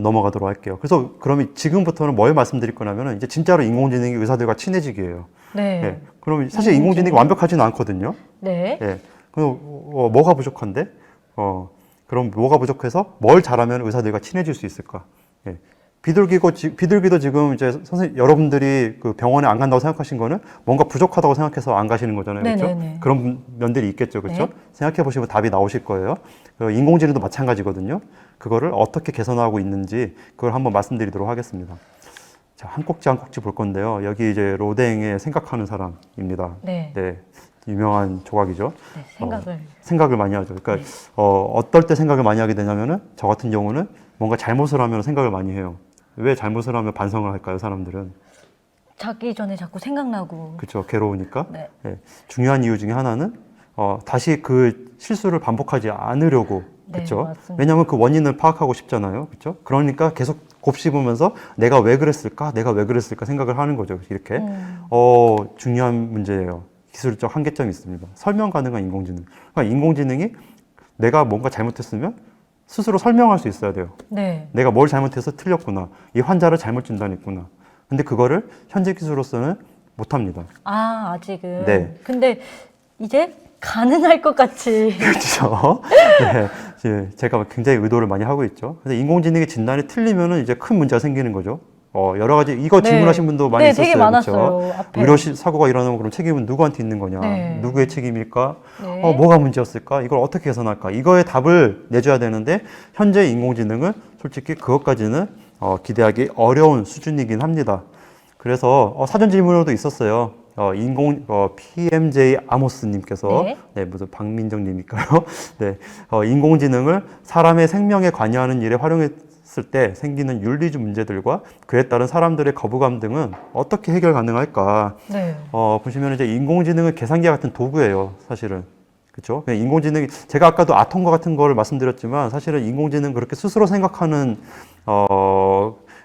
넘어가도록 할게요. 그래서 그러면 지금부터는 뭘 말씀드릴 거냐면은 이제 진짜로 인공지능이 의사들과 친해지기예요. 네. 예. 그럼 사실 인공지능이 완벽하지는 않거든요. 네. 예. 그럼 뭐가 부족한데? 그럼 뭐가 부족해서 뭘 잘하면 의사들과 친해질 수 있을까? 예. 비둘기도 지금 이제 여러분들이 그 병원에 안 간다고 생각하신 거는 뭔가 부족하다고 생각해서 안 가시는 거잖아요. 그렇죠? 네네네. 그런 면들이 있겠죠. 그렇죠? 네. 생각해 보시면 답이 나오실 거예요. 인공지능도 마찬가지거든요. 그거를 어떻게 개선하고 있는지 그걸 한번 말씀드리도록 하겠습니다. 자, 한 꼭지 한 꼭지 볼 건데요. 여기 이제 로댕의 생각하는 사람입니다. 네. 네. 유명한 조각이죠. 네, 생각을 많이 하죠. 그러니까 어떨 때 생각을 많이 하게 되냐면은 저 같은 경우는 뭔가 잘못을 하면 생각을 많이 해요. 왜 잘못을 하면 반성을 할까요, 사람들은? 자기 전에 자꾸 생각나고. 그렇죠. 괴로우니까. 네. 네. 중요한 이유 중에 하나는 다시 그 실수를 반복하지 않으려고. 그렇죠. 네, 맞습니다. 왜냐하면 그 원인을 파악하고 싶잖아요. 그렇죠. 그러니까 계속 곱씹으면서 내가 왜 그랬을까 생각을 하는 거죠. 이렇게. 중요한 문제예요. 기술적 한계점이 있습니다. 설명 가능한 인공지능. 그러니까 인공지능이 내가 뭔가 잘못했으면 스스로 설명할 수 있어야 돼요. 네. 내가 뭘 잘못해서 틀렸구나. 이 환자를 잘못 진단했구나. 근데 그거를 현재 기술로서는 못합니다. 아직은. 네. 근데 이제 가능할 것 같이. 그렇죠. 네. 이제 제가 굉장히 의도를 많이 하고 있죠. 근데 인공지능의 진단이 틀리면은 이제 큰 문제가 생기는 거죠. 여러 가지 이거 네. 질문하신 분도 많이 네, 있었어요. 되게 많았어요. 그렇죠? 앞에. 의료 사고가 일어나면 그럼 책임은 누구한테 있는 거냐? 네. 누구의 책임일까? 네. 뭐가 문제였을까? 이걸 어떻게 개선할까? 이거에 답을 내줘야 되는데 현재 인공지능은 솔직히 그것까지는 기대하기 어려운 수준이긴 합니다. 그래서 사전 질문으로도 있었어요. PMJ 아모스님께서 네. 무슨 박민정님일까요? 네, 인공지능을 사람의 생명에 관여하는 일에 활용했을 때 생기는 윤리적 문제들과 그에 따른 사람들의 거부감 등은 어떻게 해결 가능할까? 네. 보시면 이제 인공지능은 계산기 같은 도구예요, 사실은. 그렇죠? 인공지능이 제가 아까도 아톰과 같은 거를 말씀드렸지만 사실은 인공지능 그렇게 스스로 생각하는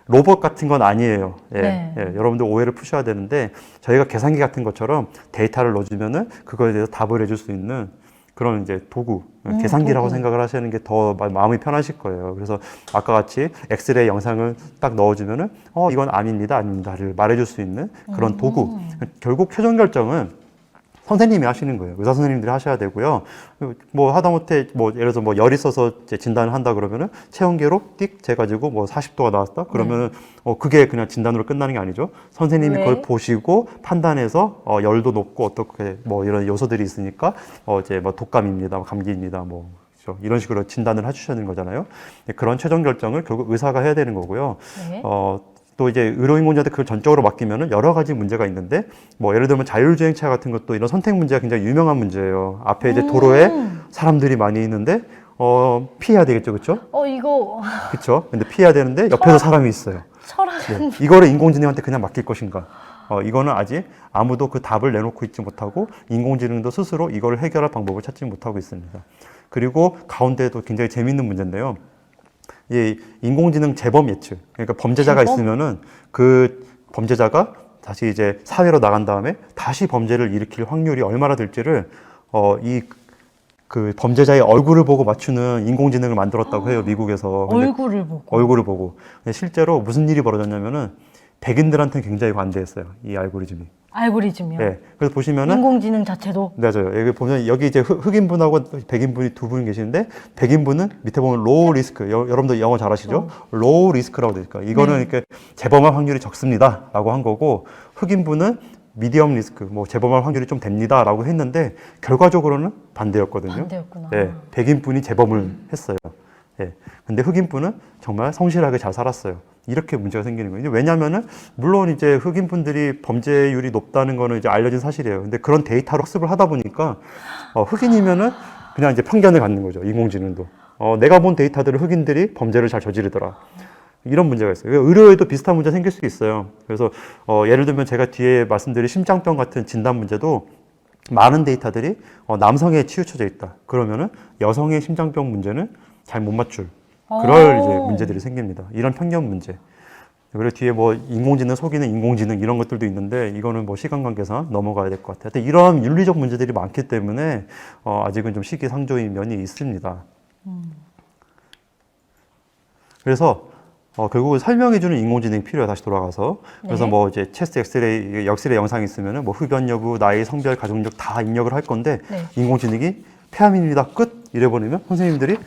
로봇 같은 건 아니에요. 네. 여러분들 오해를 푸셔야 되는데 저희가 계산기 같은 것처럼 데이터를 넣어주면은 그거에 대해서 답을 해줄 수 있는 그런 이제 도구, 계산기라고 도구. 생각을 하시는 게 더 마음이 편하실 거예요. 그래서 아까 같이 엑스레이 영상을 딱 넣어주면은 이건 아닙니다를 말해줄 수 있는 그런 도구. 결국 최종 결정은 선생님이 하시는 거예요. 의사 선생님들이 하셔야 되고요. 뭐 하다못해 예를 들어서 열이 있어서 이제 진단을 한다 그러면은 체온계로 띡 재가지고 40도가 나왔다 그러면은 그게 그냥 진단으로 끝나는 게 아니죠. 선생님이 왜? 그걸 보시고 판단해서 열도 높고 어떻게 이런 요소들이 있으니까 이제 독감입니다, 감기입니다, 그렇죠? 이런 식으로 진단을 해주셔야 되는 거잖아요. 그런 최종 결정을 결국 의사가 해야 되는 거고요. 네. 또 이제 의료인공지한테 그걸 전적으로 맡기면은 여러 가지 문제가 있는데 예를 들면 자율주행차 같은 것도 이런 선택 문제가 굉장히 유명한 문제예요. 앞에 이제 도로에 사람들이 많이 있는데 피해야 되겠죠, 그렇죠? 이거 그렇죠. 근데 피해야 되는데 옆에서 사람이 있어요. 철학은. 이거를 인공지능한테 그냥 맡길 것인가? 이거는 아직 아무도 그 답을 내놓고 있지 못하고 인공지능도 스스로 이걸 해결할 방법을 찾지 못하고 있습니다. 그리고 가운데도 굉장히 재미있는 문제인데요. 인공지능 재범 예측. 그러니까 범죄자가 재범? 있으면은 그 범죄자가 다시 이제 사회로 나간 다음에 다시 범죄를 일으킬 확률이 얼마나 될지를 그 범죄자의 얼굴을 보고 맞추는 인공지능을 만들었다고 해요, 미국에서. 얼굴을 보고. 얼굴을 보고. 근데 실제로 무슨 일이 벌어졌냐면은 백인들한테는 굉장히 관대했어요, 이 알고리즘이. 알고리즘이요. 네. 그래서 보시면은 인공지능 자체도. 맞아요. 여기 보면 여기 이제 흑인분하고 백인분이 두 분 계시는데 백인분은 밑에 보면 로우 리스크. 여러분들 영어 잘하시죠? 로우 리스크라고 되어 있어요. 이거는 이렇게 재범할 확률이 적습니다라고 한 거고 흑인분은 미디엄 리스크, 재범할 확률이 좀 됩니다라고 했는데 결과적으로는 반대였거든요. 반대였구나. 네, 백인분이 재범을 했어요. 네. 근데 흑인분은 정말 성실하게 잘 살았어요. 이렇게 문제가 생기는 거예요. 왜냐하면은 물론 이제 흑인분들이 범죄율이 높다는 거는 이제 알려진 사실이에요. 근데 그런 데이터로 학습을 하다 보니까 흑인이면은 그냥 이제 편견을 갖는 거죠. 인공지능도. 내가 본 데이터들을 흑인들이 범죄를 잘 저지르더라. 이런 문제가 있어요. 의료에도 비슷한 문제 생길 수 있어요. 그래서 예를 들면 제가 뒤에 말씀드린 심장병 같은 진단 문제도 많은 데이터들이 남성에 치우쳐져 있다. 그러면은 여성의 심장병 문제는 잘 못 맞출 그럴 이제 문제들이 생깁니다. 이런 편견 문제. 그리고 뒤에 인공지능 속이는 인공지능 이런 것들도 있는데 이거는 시간 관계상 넘어가야 될 것 같아요. 근데 이런 윤리적 문제들이 많기 때문에 아직은 좀 시기상조인 면이 있습니다. 그래서 결국은 설명해주는 인공지능이 필요해 다시 돌아가서. 그래서 네. 뭐 이제 체스트 엑스레이, 역스레이 영상이 있으면은 뭐 흡연 여부, 나이, 성별, 가족력 다 입력을 할 건데 네. 인공지능이 폐암입니다 끝 이래버리면 선생님들이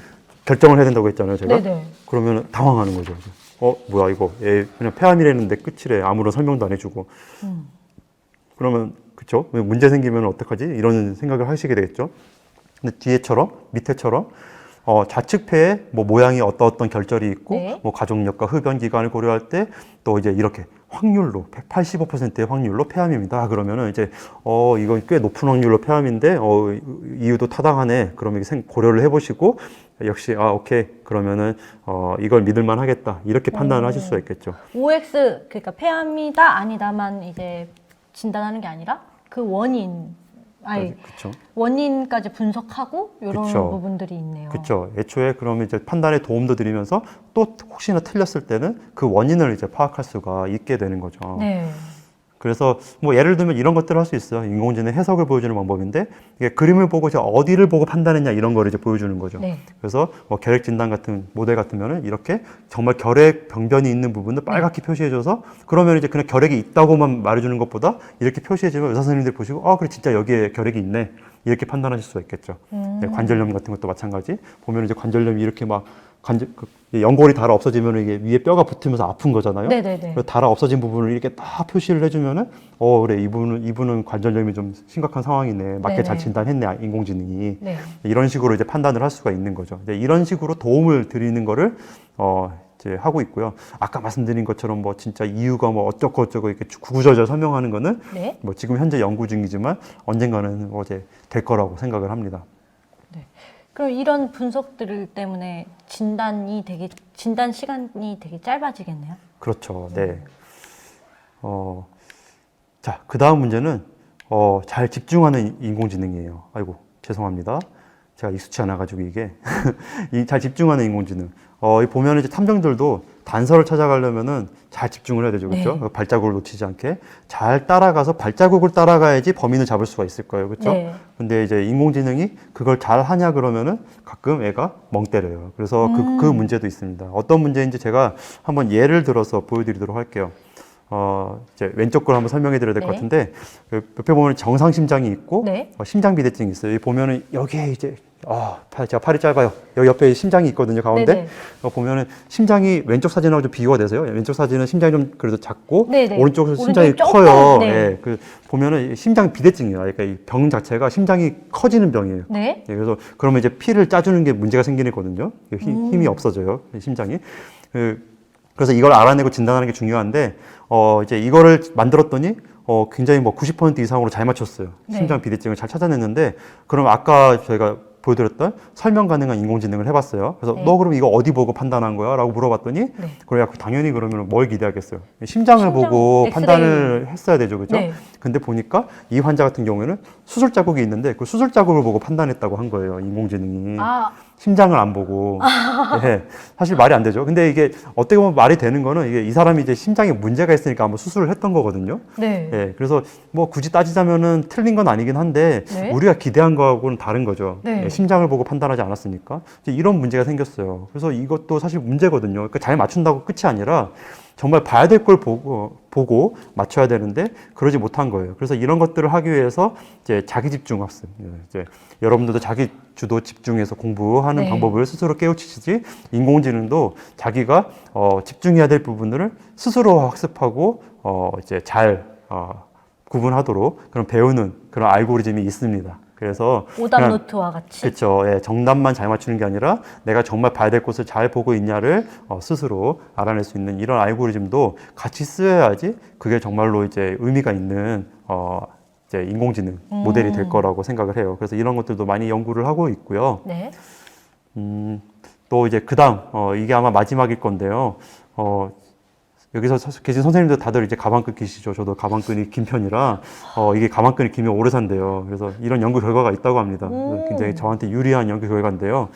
결정을 해야 된다고 했잖아요, 제가. 네네. 그러면 당황하는 거죠. 뭐야 이거 얘 그냥 폐암이랬는데 끝이래. 아무런 설명도 안 해주고. 그러면 그쵸? 문제 생기면 어떡하지? 이런 생각을 하시게 되겠죠. 근데 뒤에처럼 밑에처럼 좌측 폐에 뭐 모양이 어떤 결절이 있고 네. 뭐 가족력과 흡연 기간을 고려할 때 또 이제 이렇게 확률로 185%의 확률로 폐암입니다. 그러면은 이제 이건 꽤 높은 확률로 폐암인데 이유도 타당하네. 그러면 이게 고려를 해보시고 역시 오케이 그러면은 이걸 믿을만 하겠다 이렇게 판단을 하실 수가 있겠죠. OX 그러니까 폐암이다 아니다만 이제 진단하는 게 아니라 그 원인 그렇죠. 원인까지 분석하고 이런 그쵸. 부분들이 있네요. 그렇죠. 애초에 그러면 이제 판단에 도움도 드리면서 또 혹시나 틀렸을 때는 그 원인을 이제 파악할 수가 있게 되는 거죠. 네. 그래서 뭐 예를 들면 이런 것들을 할 수 있어요. 인공지능 해석을 보여주는 방법인데 이게 그림을 보고 이제 어디를 보고 판단했냐 이런 거를 이제 보여주는 거죠. 네. 그래서 뭐 결핵 진단 같은 모델 같으면은 이렇게 정말 결핵 병변이 있는 부분을 빨갛게 표시해줘서 그러면 이제 그냥 결핵이 있다고만 말해주는 것보다 이렇게 표시해주면 의사 선생님들 보시고 그래 진짜 여기에 결핵이 있네 이렇게 판단하실 수가 있겠죠. 네, 관절염 같은 것도 마찬가지. 보면 이제 관절염이 이렇게 막 연골이 닳아 없어지면 이게 위에 뼈가 붙으면서 아픈 거잖아요. 네네네. 그래서 닳아 없어진 부분을 이렇게 딱 표시를 해주면은 그래 이분은 관절염이 좀 심각한 상황이네. 맞게 네네. 잘 진단했네 인공지능이. 네. 이런 식으로 이제 판단을 할 수가 있는 거죠. 이런 식으로 도움을 드리는 거를 이제 하고 있고요. 아까 말씀드린 것처럼 뭐 진짜 이유가 뭐 어쩌고 이렇게 구구절절 설명하는 거는 네. 뭐 지금 현재 연구 중이지만 언젠가는 이제 될 거라고 생각을 합니다. 그럼 이런 분석들 때문에 진단 시간이 되게 짧아지겠네요. 그렇죠. 네. 자, 그 다음 문제는 잘 집중하는 인공지능이에요. 아이고, 죄송합니다. 제가 익숙치 않아가지고 이게 잘 집중하는 인공지능. 보면 이제 탐정들도 단서를 찾아가려면은 잘 집중을 해야 되죠, 그렇죠? 네. 발자국을 놓치지 않게 잘 따라가서 발자국을 따라가야지 범인을 잡을 수가 있을 거예요, 그렇죠? 네. 근데 이제 인공지능이 그걸 잘 하냐 그러면은 가끔 애가 멍 때려요. 그래서 그 문제도 있습니다. 어떤 문제인지 제가 한번 예를 들어서 보여드리도록 할게요. 이제 왼쪽 걸 한번 설명해 드려야 될 것 네. 같은데, 옆에 보면 정상심장이 있고, 네. 심장 비대증이 있어요. 여기 보면은 여기에 이제, 제가 팔이 짧아요. 여기 옆에 심장이 있거든요, 가운데. 네네. 보면은 심장이 왼쪽 사진하고 좀 비교가 되세요. 왼쪽 사진은 심장이 좀 그래도 작고, 네네. 오른쪽은 심장이 오른쪽이 커요. 조금, 네. 예, 보면은 심장 비대증이에요. 그러니까 이 병 자체가 심장이 커지는 병이에요. 네. 예, 그래서 그러면 이제 피를 짜주는 게 문제가 생기는 거거든요. 힘이 없어져요, 심장이. 그래서 이걸 알아내고 진단하는 게 중요한데, 이제 이거를 만들었더니, 굉장히 뭐 90% 이상으로 잘 맞췄어요. 네. 심장 비대증을 잘 찾아냈는데, 그럼 아까 저희가 보여드렸던 설명 가능한 인공지능을 해봤어요. 그래서 네. 너 그럼 이거 어디 보고 판단한 거야? 라고 물어봤더니, 네. 그래야 당연히 그러면 뭘 기대하겠어요? 심장을 심장 보고 엑스레이. 판단을 했어야 되죠. 그죠? 네. 근데 보니까 이 환자 같은 경우에는 수술 자국이 있는데 그 수술 자국을 보고 판단했다고 한 거예요. 인공지능이. 심장을 안 보고. 예, 사실 말이 안 되죠. 근데 이게 어떻게 보면 말이 되는 거는 이게 이 사람이 이제 심장에 문제가 있으니까 한번 수술을 했던 거거든요. 네. 예, 그래서 뭐 굳이 따지자면은 틀린 건 아니긴 한데 네. 우리가 기대한 거하고는 다른 거죠. 네. 예, 심장을 보고 판단하지 않았으니까 이제 이런 문제가 생겼어요. 그래서 이것도 사실 문제거든요. 그러니까 잘 맞춘다고 끝이 아니라 정말 봐야 될 걸 보고 맞춰야 되는데 그러지 못한 거예요. 그래서 이런 것들을 하기 위해서 이제 자기 집중 학습, 이제 여러분들도 자기 주도 집중해서 공부하는 네. 방법을 스스로 깨우치시지 인공지능도 자기가 집중해야 될 부분을 스스로 학습하고 이제 잘 구분하도록 그런 배우는 그런 알고리즘이 있습니다. 그래서 오답 그냥 노트와 같이. 그렇죠. 예, 정답만 잘 맞추는 게 아니라 내가 정말 봐야 될 곳을 잘 보고 있냐를 스스로 알아낼 수 있는 이런 알고리즘도 같이 쓰여야지 그게 정말로 이제 의미가 있는 이제 인공지능 모델이 될 거라고 생각을 해요. 그래서 이런 것들도 많이 연구를 하고 있고요. 네. 또 이제 그다음 이게 아마 마지막일 건데요. 여기서 계신 선생님들 다들 이제 가방끈 기시죠. 저도 가방끈이 긴 편이라 이게 가방끈이 길면 오래 산대요. 그래서 이런 연구 결과가 있다고 합니다. 굉장히 저한테 유리한 연구 결과인데요.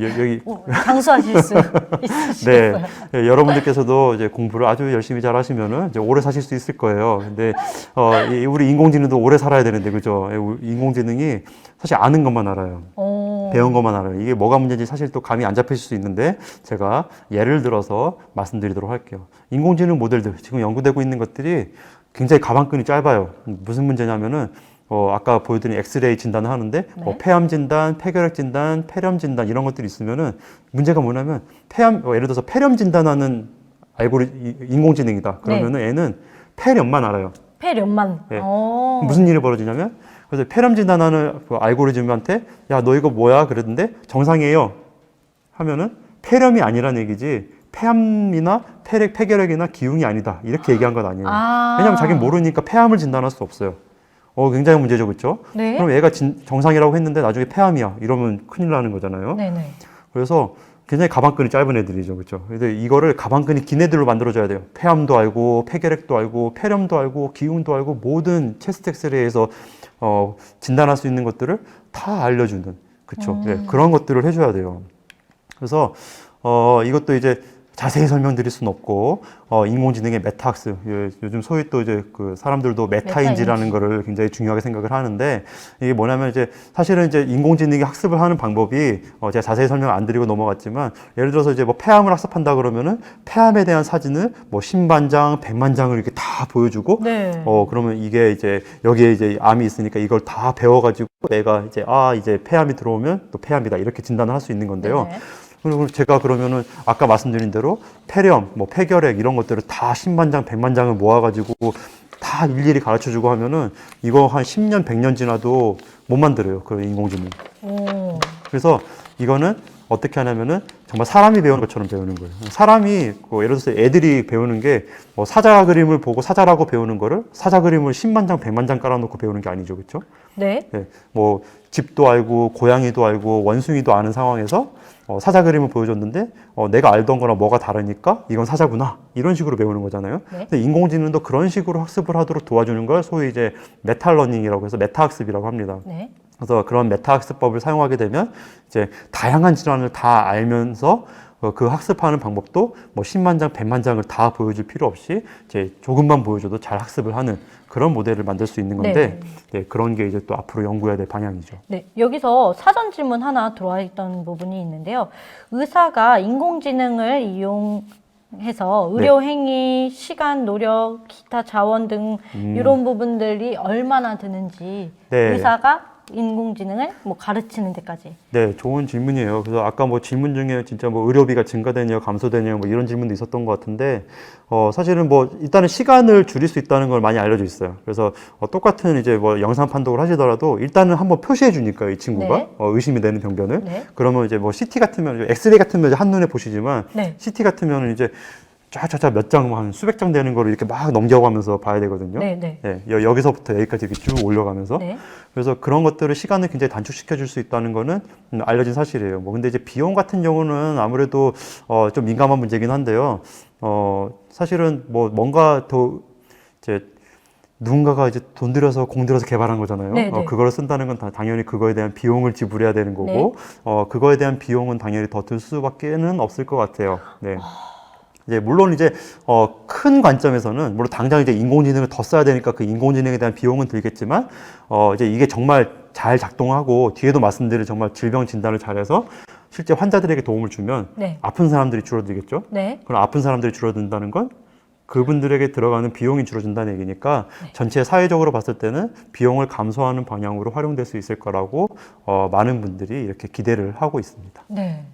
여기 장수하실 수 있으시겠어요. 네, 예, 여러분들께서도 이제 공부를 아주 열심히 잘 하시면은 이제 오래 사실 수 있을 거예요. 근데 우리 인공지능도 오래 살아야 되는데 그죠? 인공지능이 사실 아는 것만 알아요. 배운 것만 알아요. 이게 뭐가 문제인지 사실 또 감이 안 잡히실 수 있는데 제가 예를 들어서 말씀드리도록 할게요. 인공지능 모델들 지금 연구되고 있는 것들이 굉장히 가방끈이 짧아요. 무슨 문제냐면은 아까 보여드린 엑스레이 진단을 하는데 네. 폐암 진단, 폐결핵 진단, 폐렴 진단 이런 것들이 있으면은 문제가 뭐냐면 예를 들어서 폐렴 진단하는 인공지능이다. 그러면은 얘는 폐렴만 알아요. 폐렴만. 예. 무슨 일이 벌어지냐면 그래서 폐렴 진단하는 그 알고리즘한테 야, 너 이거 뭐야? 그랬는데 정상이에요. 하면은 폐렴이 아니란 얘기지 폐암이나 폐결핵이나 기흉이 아니다. 이렇게 얘기한 건 아니에요. 왜냐하면 자기는 모르니까 폐암을 진단할 수 없어요. 굉장히 문제죠, 그렇죠? 네. 그럼 얘가 정상이라고 했는데 나중에 폐암이야. 이러면 큰일 나는 거잖아요. 네네. 그래서 굉장히 가방끈이 짧은 애들이죠, 그렇죠? 그래서 이거를 가방끈이 긴 애들로 만들어줘야 돼요. 폐암도 알고, 폐결핵도 알고, 폐렴도 알고, 기흉도 알고, 모든 체스트 엑스레이에서 진단할 수 있는 것들을 다 알려주는, 그렇죠? 네, 그런 것들을 해줘야 돼요. 그래서 이것도 이제 자세히 설명드릴 수는 없고 인공지능의 메타학습 요즘 소위 또 이제 그 사람들도 메타인지라는 거를 굉장히 중요하게 생각을 하는데 이게 뭐냐면 이제 사실은 이제 인공지능이 학습을 하는 방법이 제가 자세히 설명 안 드리고 넘어갔지만 예를 들어서 이제 뭐 폐암을 학습한다 그러면은 폐암에 대한 사진을 뭐 10만 장, 100만 장을 이렇게 다 보여주고 네. 그러면 이게 이제 여기에 이제 암이 있으니까 이걸 다 배워가지고 내가 이제 폐암이 들어오면 또 폐암이다 이렇게 진단을 할 수 있는 건데요. 네네. 그리고 제가 그러면은 아까 말씀드린 대로 폐렴, 뭐 폐결핵 이런 것들을 다 10만 장, 100만 장을 모아가지고 다 일일이 가르쳐주고 하면은 이거 한 10년, 100년 지나도 못 만들어요. 그 인공지능. 오. 그래서 이거는 어떻게 하냐면은 정말 사람이 배우는 것처럼 배우는 거예요. 사람이 예를 들어서 애들이 배우는 게 뭐 사자 그림을 보고 사자라고 배우는 거를 사자 그림을 10만 장, 100만 장 깔아놓고 배우는 게 아니죠, 그렇죠? 네. 네, 뭐 집도 알고 고양이도 알고 원숭이도 아는 상황에서 사자 그림을 보여줬는데 내가 알던 거랑 뭐가 다르니까 이건 사자구나 이런 식으로 배우는 거잖아요. 네. 근데 인공지능도 그런 식으로 학습을 하도록 도와주는 걸 소위 이제 메타러닝이라고 해서 메타학습이라고 합니다. 네. 그래서 그런 메타학습법을 사용하게 되면 이제 다양한 질환을 다 알면서 그 학습하는 방법도 뭐 10만 장, 100만 장을 다 보여줄 필요 없이 이제 조금만 보여줘도 잘 학습을 하는 그런 모델을 만들 수 있는 건데 네, 그런 게 이제 또 앞으로 연구해야 될 방향이죠. 네, 여기서 사전 질문 하나 들어와 있던 부분이 있는데요. 의사가 인공지능을 이용해서 의료 행위, 시간, 노력, 기타 자원 등 이런 부분들이 얼마나 드는지 네. 의사가 인공지능을 뭐 가르치는 데까지. 네, 좋은 질문이에요. 그래서 아까 뭐 질문 중에 진짜 뭐 의료비가 증가되냐, 감소되냐, 뭐 이런 질문도 있었던 것 같은데, 사실은 뭐 일단은 시간을 줄일 수 있다는 걸 많이 알려져 있어요. 그래서 똑같은 이제 뭐 영상 판독을 하시더라도 일단은 한번 표시해 주니까요, 이 친구가. 네. 의심이 되는 병변을. 네. 그러면 이제 뭐 CT 같으면, 엑스레이 같으면 이제 한눈에 보시지만, 네. CT 같으면 이제 쫙쫙쫙 몇 장, 한 수백 장 되는 거를 이렇게 막 넘겨가면서 봐야 되거든요. 네, 네. 네, 여기서부터 여기까지 이렇게 쭉 올려가면서. 네. 그래서 그런 것들을 시간을 굉장히 단축시켜 줄 수 있다는 거는 알려진 사실이에요. 뭐 근데 이제 비용 같은 경우는 아무래도 좀 민감한 문제긴 한데요. 사실은 뭐 뭔가 더 이제 누군가가 이제 돈 들여서 공 들여서 개발한 거잖아요. 네, 네. 그걸 쓴다는 건 당연히 그거에 대한 비용을 지불해야 되는 거고, 그거에 대한 비용은 당연히 더 들 수밖에는 없을 것 같아요. 네. 이제 물론 이제 큰 관점에서는 물론 당장 이제 인공지능을 더 써야 되니까 그 인공지능에 대한 비용은 들겠지만 이제 이게 정말 잘 작동하고 뒤에도 말씀드린 정말 질병 진단을 잘해서 실제 환자들에게 도움을 주면 네. 아픈 사람들이 줄어들겠죠. 네. 그럼 아픈 사람들이 줄어든다는 건 그분들에게 들어가는 비용이 줄어든다는 얘기니까 전체 사회적으로 봤을 때는 비용을 감소하는 방향으로 활용될 수 있을 거라고 많은 분들이 이렇게 기대를 하고 있습니다. 네.